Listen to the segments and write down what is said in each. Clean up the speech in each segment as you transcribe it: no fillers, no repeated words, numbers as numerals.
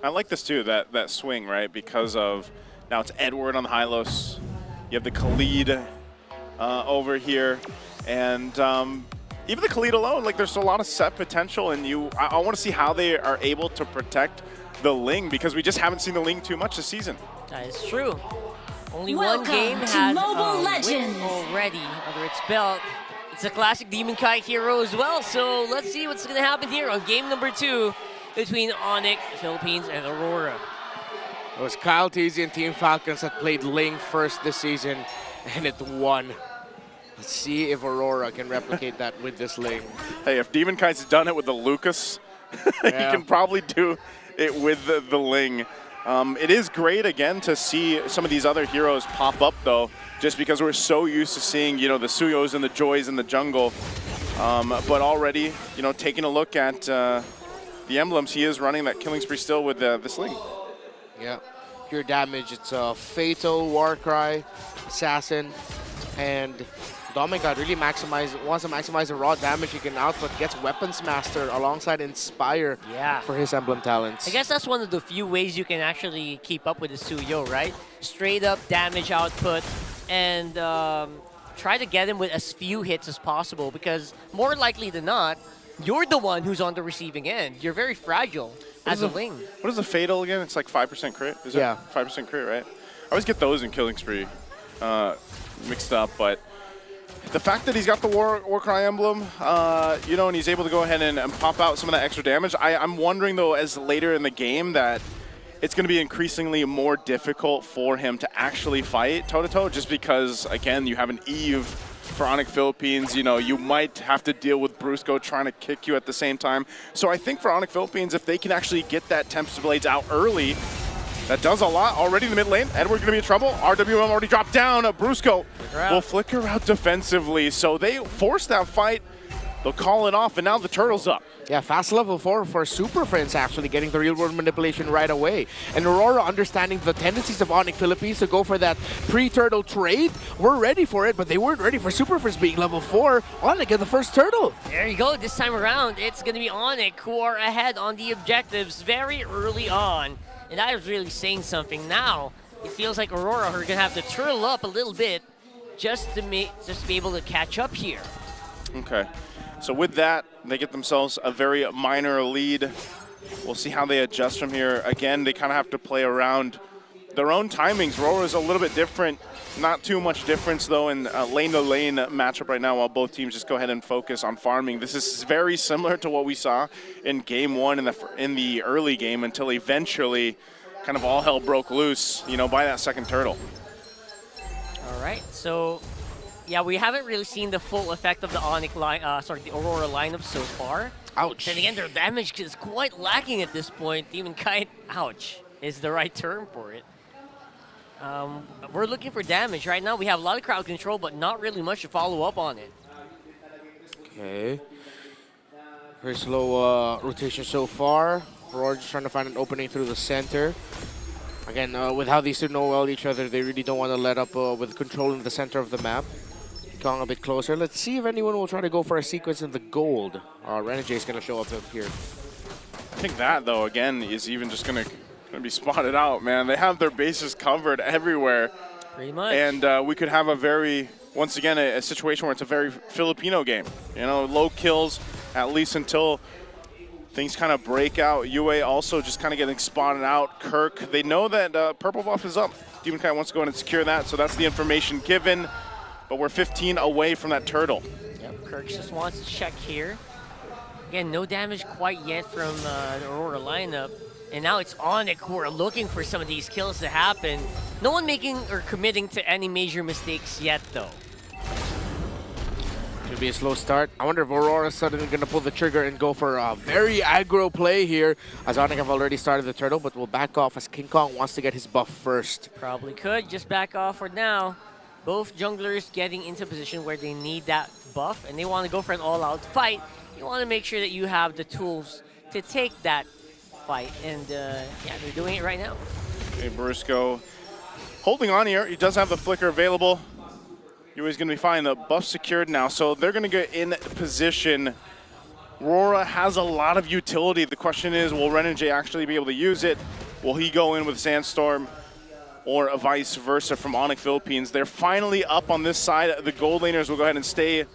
I like this too, that swing, right? Because of now it's Edward on the Hylos. You have the Khalid over here, and even the Khalid alone, like there's a lot of set potential, and I want to see how they are able to protect the Ling, because we just haven't seen the Ling too much this season. That is true. Only Welcome one game to has Mobile win Legends. already under its belt. It's a classic Demon Kite hero as well, so let's see what's going to happen here on game number 2 between Onic, Philippines, and Aurora. It was Kyle Teasy and Team Falcons that played Ling first this season, and it won. Let's see if Aurora can replicate that with this Ling. Hey, if Demon Kite's done it with the Lucas, he can probably do it with the Ling. It is great, again, to see some of these other heroes pop up, though, just because we're so used to seeing, the Suyos and the Joys in the jungle. But already, taking a look at the emblems, he is running that killing spree still with this Ling. Yeah, pure damage. It's a Fatal, Warcry, Assassin, and Dominic really wants to maximize the raw damage he can output, gets Weapons Master alongside Inspire for his emblem talents. I guess that's one of the few ways you can actually keep up with the Suyo, right? Straight up damage output and try to get him with as few hits as possible, because more likely than not, you're the one who's on the receiving end. You're very fragile as a Ling. What is the Fatal again? It's like 5% crit? Is it 5% crit, right? I always get those in Killing Spree mixed up, but the fact that he's got the Warcry emblem, and he's able to go ahead and pop out some of that extra damage, I'm wondering, though, as later in the game that it's going to be increasingly more difficult for him to actually fight toe-to-toe, just because, again, you have an Eve for Onic Philippines. You might have to deal with Brusco trying to kick you at the same time. So I think for Onic Philippines, if they can actually get that Tempest Blades out early, that does a lot already in the mid lane. Edward going to be in trouble. RWM already dropped down. Brusco will flicker out defensively. So they force that fight. They'll call it off, and now the turtle's up. Yeah, fast level 4 for Super Friends, actually getting the real-world manipulation right away. And Aurora understanding the tendencies of Onic Philippines to go for that pre-turtle trade. We're ready for it, but they weren't ready for Super Friends being level 4. Onic get the first turtle. There you go. This time around, it's going to be Onic who are ahead on the objectives very early on. And that is really saying something. Now, it feels like Aurora are going to have to turtle up a little bit just to be able to catch up here. Okay. So with that, they get themselves a very minor lead. We'll see how they adjust from here. Again, they kind of have to play around their own timings. Aurora's a little bit different. Not too much difference, though, in lane-to-lane matchup right now, while both teams just go ahead and focus on farming. This is very similar to what we saw in Game 1 in the early game, until eventually kind of all hell broke loose, by that second turtle. All right, so yeah, we haven't really seen the full effect of the the Aurora lineup so far. Ouch. And again, their damage is quite lacking at this point. Demon Kite, ouch, is the right term for it. We're looking for damage right now. We have a lot of crowd control, but not really much to follow up on it. Okay. Very slow rotation so far. Aurora just trying to find an opening through the center. Again, with how these two know well each other, they really don't want to let up with controlling the center of the map. Going a bit closer. Let's see if anyone will try to go for a sequence in the gold. Renegade is going to show up here. I think that, though, again, is even just going to be spotted out, man. They have their bases covered everywhere. Pretty much. And we could have once again, a situation where it's a very Filipino game. Low kills, at least until things kind of break out. UA also just kind of getting spotted out. Kirk, they know that purple buff is up. Demon Kite wants to go in and secure that, so that's the information given. But we're 15 away from that turtle. Yep, Kirk just wants to check here. Again, no damage quite yet from the Aurora lineup. And now it's Onic who are looking for some of these kills to happen. No one making or committing to any major mistakes yet, though. Should be a slow start. I wonder if Aurora is suddenly going to pull the trigger and go for a very aggro play here, as Onic have already started the turtle, but will back off as King Kong wants to get his buff first. Probably could. Just back off for now. Both junglers getting into a position where they need that buff, and they want to go for an all-out fight. You want to make sure that you have the tools to take that fight, and yeah, they're doing it right now. Okay, Brusco holding on here. He does have the flicker available. UA's going to be fine. The buff secured now, so they're going to get in position Aurora has a lot of utility. The question is, will Renegade actually be able to use it? Will he go in with Sandstorm? Or vice versa from Onic Philippines. They're finally up on this side. The gold laners will go ahead and stay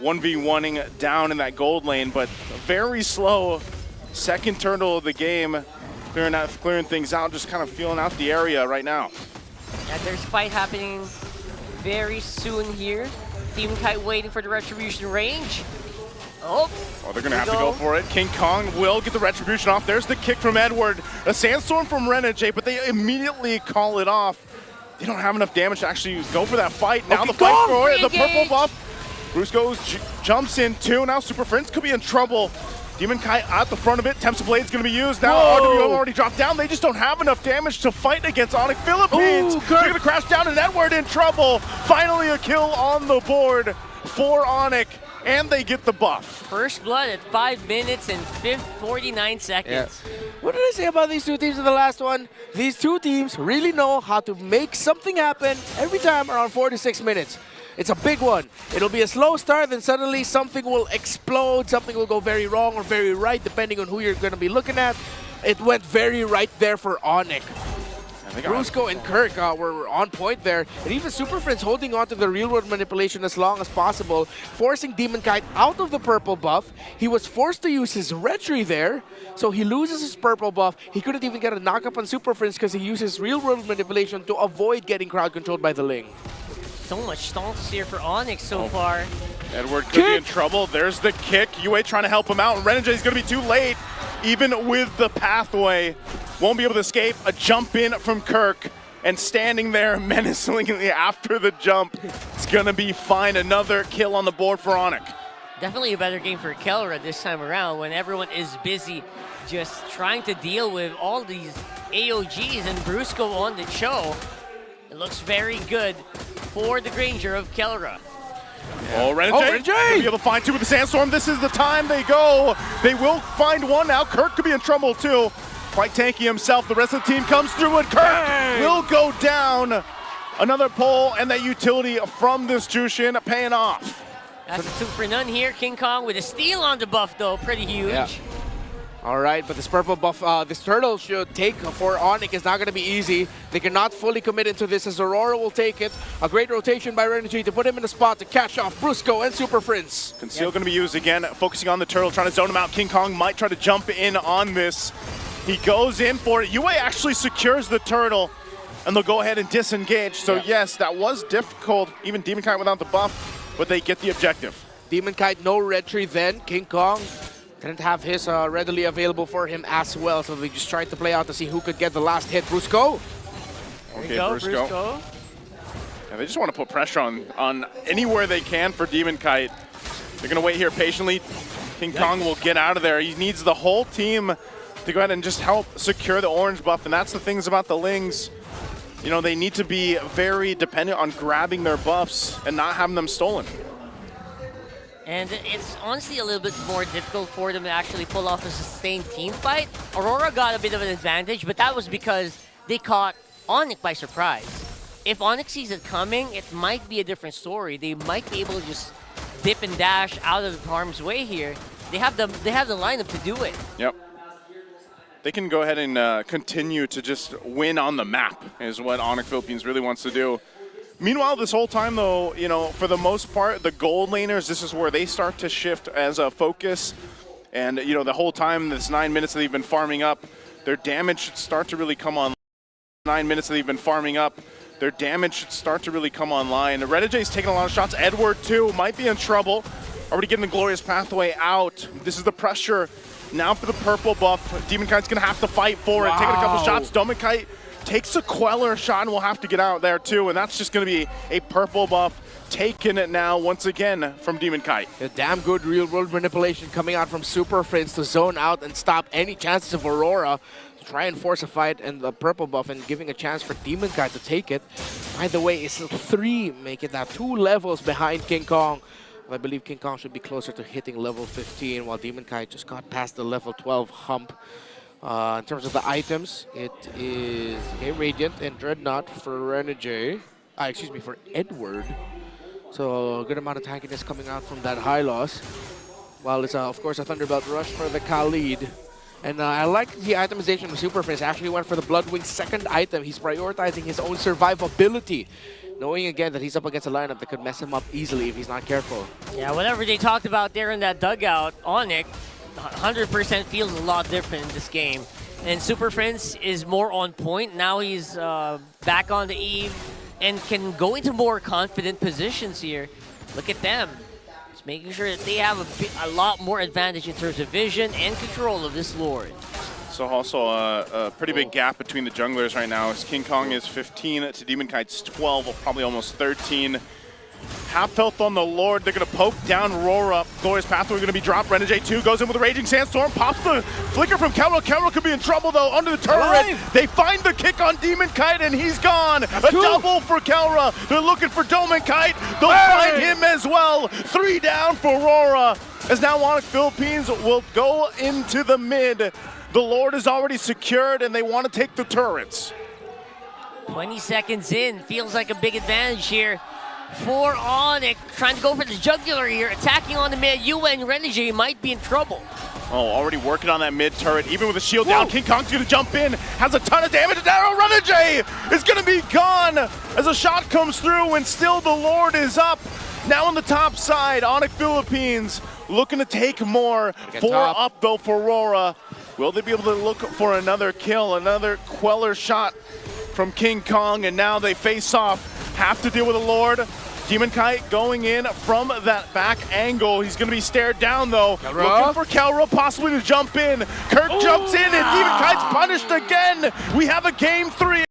1v1ing down in that gold lane, but very slow second turtle of the game, clearing things out, just kind of feeling out the area right now. Yeah, there's a fight happening very soon here. Demon Kite waiting for the retribution range. Oh, they're going to have to go for it. King Kong will get the retribution off. There's the kick from Edward. A sandstorm from Renegade, but they immediately call it off. They don't have enough damage to actually go for that fight. Now the fight for it, the purple buff. Brusco jumps in too. Now Super Friends could be in trouble. Demon Kite at the front of it. Temps of Blade's going to be used. Now RWO already dropped down. They just don't have enough damage to fight against Onic Philippines. They're going to crash down and Edward in trouble. Finally a kill on the board for Onic. And they get the buff. First blood at 5 minutes and 49 seconds. Yeah. What did I say about these two teams in the last one? These two teams really know how to make something happen every time around 4 to 6 minutes. It's a big one. It'll be a slow start, then suddenly something will explode, something will go very wrong or very right, depending on who you're going to be looking at. It went very right there for Onic. Brusco and Kirk were on point there, and even Super Friends holding on to the real-world manipulation as long as possible, forcing Demon Kite out of the purple buff. He was forced to use his retry there, so he loses his purple buff. He couldn't even get a knock-up on Super Friends because he uses real-world manipulation to avoid getting crowd controlled by the Ling. So much stomps here for Onic so far. Edward could be in trouble. There's the kick. UA trying to help him out. Renegade's going to be too late, even with the pathway. Won't be able to escape. A jump in from Kirk, and standing there menacingly after the jump. It's going to be fine. Another kill on the board for Onic. Definitely a better game for Kelra this time around when everyone is busy just trying to deal with all these AOGs and Brusco on the show. It looks very good for the Granger of Kelra. Oh, Renegade! Be able to find two with the Sandstorm. This is the time they go. They will find one now. Kirk could be in trouble too. Quite tanky himself. The rest of the team comes through and Kirk will go down. Another pull and that utility from this Jushin paying off. That's a 2 for none here. King Kong with a steal on the buff though. Pretty huge. Yeah. All right, but this purple buff, this turtle should take for Onic is not going to be easy. They cannot fully commit into this as Aurora will take it. A great rotation by Renegade to put him in a spot to catch off Brusco and Super Friends. Conceal going to be used again, focusing on the turtle, trying to zone him out. King Kong might try to jump in on this. He goes in for it. UA actually secures the turtle, and they'll go ahead and disengage. So yes, that was difficult, even Demon Kite without the buff, but they get the objective. Demon Kite, no retry then. King Kong didn't have his readily available for him as well, so they just tried to play out to see who could get the last hit. Brusco. Okay, Brusco. Yeah, they just want to put pressure on anywhere they can for Demon Kite. They're going to wait here patiently. King Kong will get out of there. He needs the whole team to go ahead and just help secure the orange buff, and that's the things about the Lings. You know, they need to be very dependent on grabbing their buffs and not having them stolen. And it's honestly a little bit more difficult for them to actually pull off a sustained team fight. Aurora got a bit of an advantage, but that was because they caught Onic by surprise. If Onic sees it coming, it might be a different story. They might be able to just dip and dash out of harm's way here. They have the lineup to do it. Yep. They can go ahead and continue to just win on the map is what Onic Philippines really wants to do. Meanwhile, this whole time, though, you know, for the most part, the gold laners, this is where they start to shift as a focus. And, you know, the whole time, this 9 minutes that they've been farming up, their damage should start to really come on. 9 minutes that they've been farming up, their damage should start to really come online. Renegade's taking a lot of shots. Edward, too, might be in trouble. Already getting the glorious pathway out. This is the pressure. Now for the purple buff. Demon Kite's going to have to fight for it. Taking a couple shots. Demon Kite takes a Queller shot and will have to get out there too. And that's just going to be a purple buff taking it now once again from Demon Kite. A damn good real world manipulation coming out from Super Friends to zone out and stop any chances of Aurora. To try and force a fight and the purple buff and giving a chance for Demon Kite to take it. By the way, it's 3, making that 2 levels behind King Kong. I believe King Kong should be closer to hitting level 15, while Demon Kite just got past the level 12 hump. In terms of the items, it is Radiant and Dreadnought for Renegade. Excuse me, for Edward. So a good amount of tankiness coming out from that high loss. Well, it's of course a Thunderbelt Rush for the Khalid. And I like the itemization of Super Prince. Actually went for the Bloodwing's second item. He's prioritizing his own survivability, knowing again that he's up against a lineup that could mess him up easily if he's not careful. Yeah, whatever they talked about there in that dugout, Onic 100% feels a lot different in this game. And Super Prince is more on point. Now he's back on the eve and can go into more confident positions here. Look at them. Just making sure that they have a lot more advantage in terms of vision and control of this Lord. So also a pretty big gap between the junglers right now. As King Kong is 15 to Demon Kite's 12, or probably almost 13. Half health on the Lord. They're going to poke down Aurora. Glorious Pathway going to be dropped. Renegade 2 goes in with a Raging Sandstorm. Pops the flicker from Kelro. Kelro could be in trouble, though, under the turret. They find the kick on Demon Kite, and he's gone. A double for Kelra. They're looking for Demon Kite. They'll find him as well. 3 down for Aurora. As now Onic Philippines will go into the mid. The Lord is already secured, and they want to take the turrets. 20 seconds in. Feels like a big advantage here for Onic, trying to go for the jugular here, attacking on the mid. UN Renegade might be in trouble. Oh, already working on that mid turret, even with the shield down. King Kong's gonna jump in, has a ton of damage. Arrow Renegade is gonna be gone as a shot comes through, and still the Lord is up. Now on the top side, Onic Philippines looking to take more. 4 up though for Aurora. Will they be able to look for another kill, another queller shot from King Kong, and now they face off. Have to deal with the Lord. Demon Kite going in from that back angle. He's going to be stared down, though. Looking for Kelro possibly to jump in. Kirk jumps in, and Demon Kite's punished again. We have a game 3.